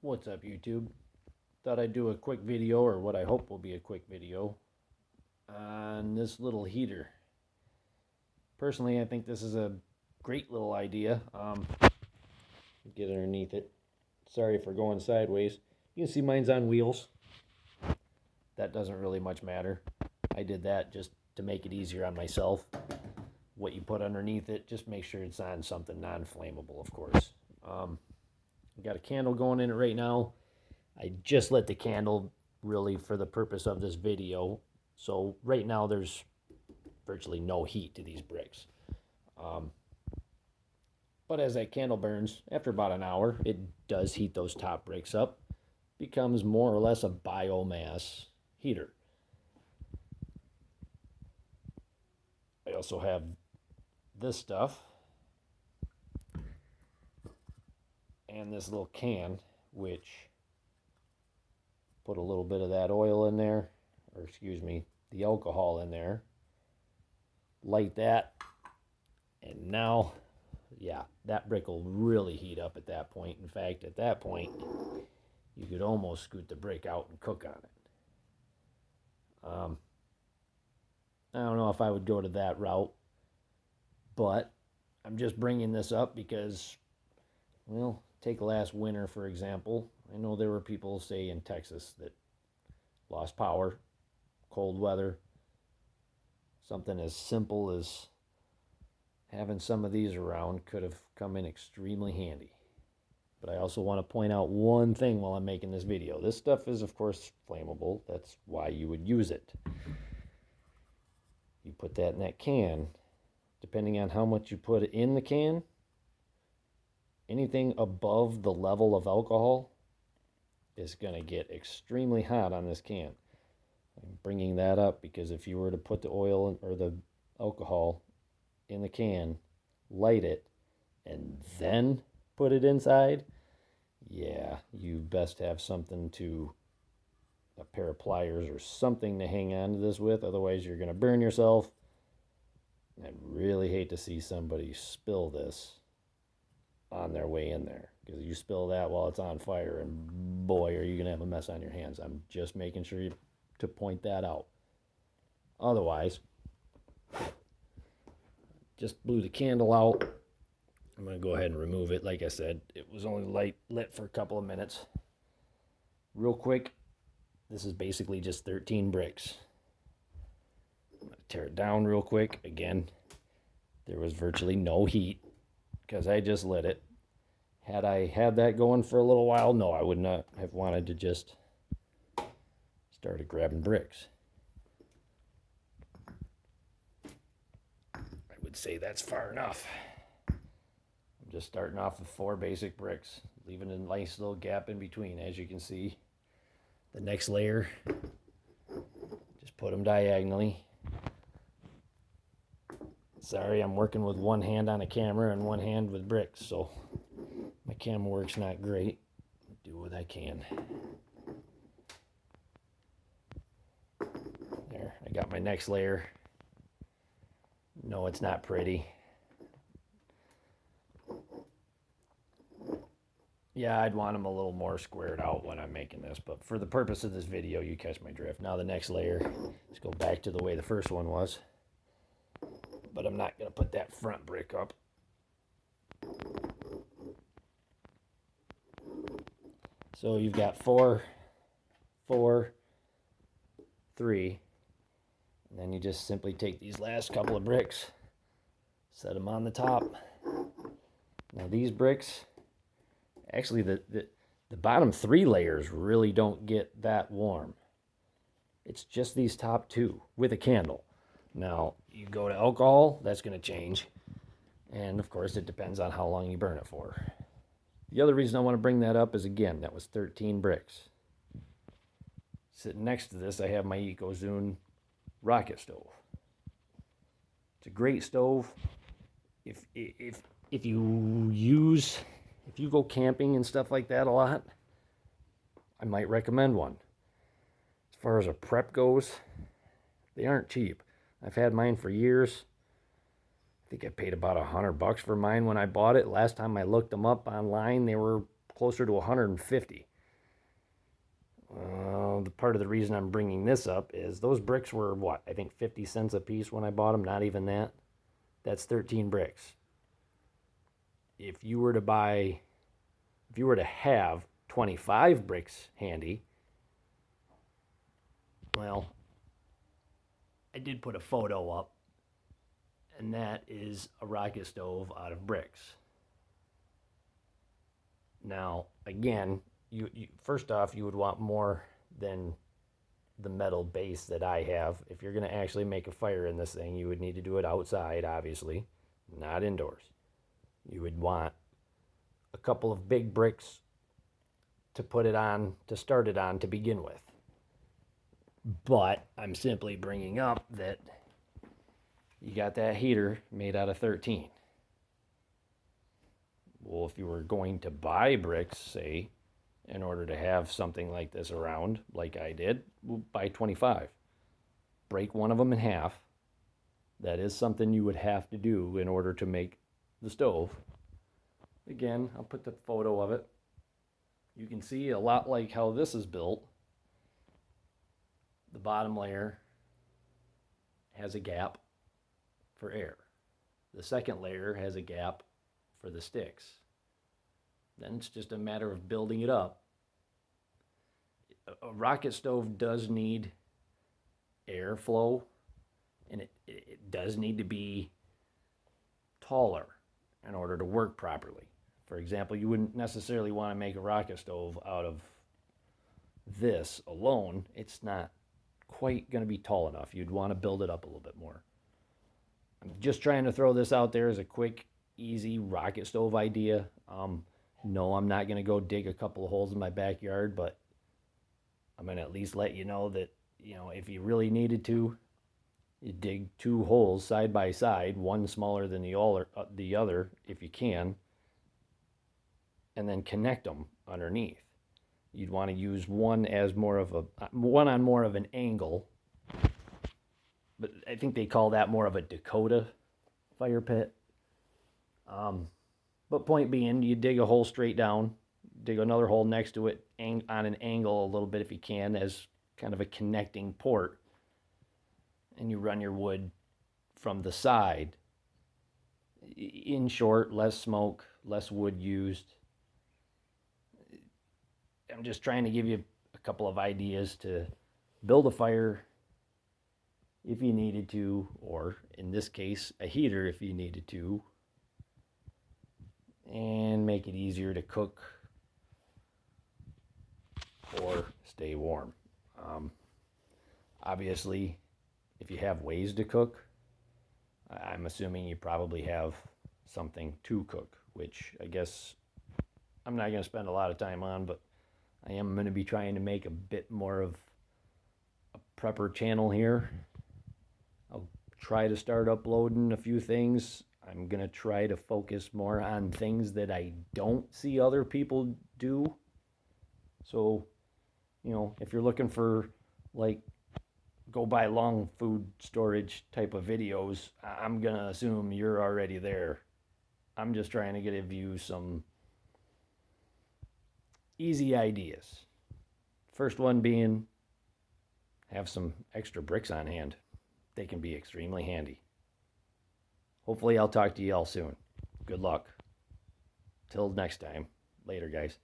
What's up, YouTube? Thought I'd do a quick video, or what I hope will be a quick video, on this little heater. Personally, I think this is a great little idea. Get underneath it. Sorry for going sideways. You can see mine's on wheels. That doesn't really much matter. I did that just to make it easier on myself. What you put underneath it, just make sure it's on something non-flammable, of course. Got a candle going in it right now. I just lit the candle really for the purpose of this video. So right now there's virtually no heat to these bricks. But as that candle burns, after about an hour, it does heat those top bricks up. Becomes more or less a biomass heater. I also have this stuff and this little can, which put a little bit of that oil in there, or excuse me, the alcohol in there. Light that, and now, yeah, that brick will really heat up at that point. In fact, at that point, you could almost scoot the brick out and cook on it. I don't know if I would go to that route, but I'm just bringing this up because, well, take last winter, for example. I know there were people, say, in Texas that lost power, cold weather. Something as simple as having some of these around could have come in extremely handy. But I also want to point out one thing while I'm making this video. This stuff is, of course, flammable. That's why you would use it. You put that in that can. Depending on how much you put in the can, anything above the level of alcohol is going to get extremely hot on this can. I'm bringing that up because if you were to put the oil or the alcohol in the can, light it, and then put it inside, yeah, you best have something to, a pair of pliers or something to hang on to this with. Otherwise, you're going to burn yourself. I'd really hate to see somebody spill this on their way in there, because you spill that while it's on fire, and boy, are you going to have a mess on your hands. I'm just making sure to point that out. Otherwise, just blew the candle out. I'm going to go ahead and remove it. Like I said, it was only lit for a couple of minutes. Real quick, this is basically just 13 bricks. I'm going to tear it down real quick. Again, there was virtually no heat because I just lit it. Had I had that going for a little while, no, I would not have wanted to just started grabbing bricks. I would say that's far enough. I'm just starting off with 4 basic bricks, leaving a nice little gap in between. As you can see, the next layer, just put them diagonally. Sorry, I'm working with one hand on a camera and one hand with bricks, so my camera work's not great. Do what I can. There, I got my next layer. No, it's not pretty. Yeah, I'd want them a little more squared out when I'm making this, but for the purpose of this video, you catch my drift. Now the next layer, let's go back to the way the first one was. But I'm not going to put that front brick up. So you've got 4, 4, 3, and then you just simply take these last couple of bricks, set them on the top. Now these bricks, actually the bottom 3 layers really don't get that warm. It's just these top 2 with a candle. Now you go to alcohol, that's going to change. And of course it depends on how long you burn it for. The other reason I want to bring that up is, again, that was 13 bricks. Sitting next to this, I have my EcoZoom rocket stove. It's a great stove. If you go camping and stuff like that a lot, I might recommend one. As far as a prep goes, they aren't cheap. I've had mine for years. I think I paid about $100 for mine when I bought it. Last time I looked them up online, they were closer to $150. The part of the reason I'm bringing this up is those bricks were what? I think 50 cents a piece when I bought them, not even that. That's 13 bricks. If you were to have 25 bricks handy, well, I did put a photo up, and that is a rocket stove out of bricks. Now, again, you first off, you would want more than the metal base that I have. If you're going to actually make a fire in this thing, you would need to do it outside, obviously, not indoors. You would want a couple of big bricks to put it on, to start it on to begin with. But I'm simply bringing up that you got that heater made out of 13. Well, if you were going to buy bricks, say, in order to have something like this around, like I did, we'll buy 25. Break one of them in half. That is something you would have to do in order to make the stove. Again, I'll put the photo of it. You can see a lot like how this is built. The bottom layer has a gap for air. The second layer has a gap for the sticks. Then it's just a matter of building it up. A rocket stove does need airflow, and it does need to be taller in order to work properly. For example, you wouldn't necessarily want to make a rocket stove out of this alone. It's not quite going to be tall enough. You'd want to build it up a little bit more. I'm just trying to throw this out there as a quick, easy rocket stove idea. No, I'm not going to go dig a couple of holes in my backyard, but I'm going to at least let you know that, if you really needed to, you dig 2 holes side by side, one smaller than the other if you can, and then connect them underneath. You'd want to use one on more of an angle, but I think they call that more of a Dakota fire pit. But point being, you dig a hole straight down, dig another hole next to it on an angle a little bit if you can, as kind of a connecting port, and you run your wood from the side. In short, less smoke, less wood used. I'm just trying to give you a couple of ideas to build a fire if you needed to, or in this case, a heater if you needed to, and make it easier to cook or stay warm. Obviously, if you have ways to cook, I'm assuming you probably have something to cook, which I guess I'm not going to spend a lot of time on, but I am going to be trying to make a bit more of a prepper channel here. I'll try to start uploading a few things. I'm going to try to focus more on things that I don't see other people do. So, if you're looking for, like, go buy long food storage type of videos, I'm going to assume you're already there. I'm just trying to give you some easy ideas. First one being, have some extra bricks on hand. They can be extremely handy. Hopefully I'll talk to you all soon. Good luck. Till next time. Later, guys.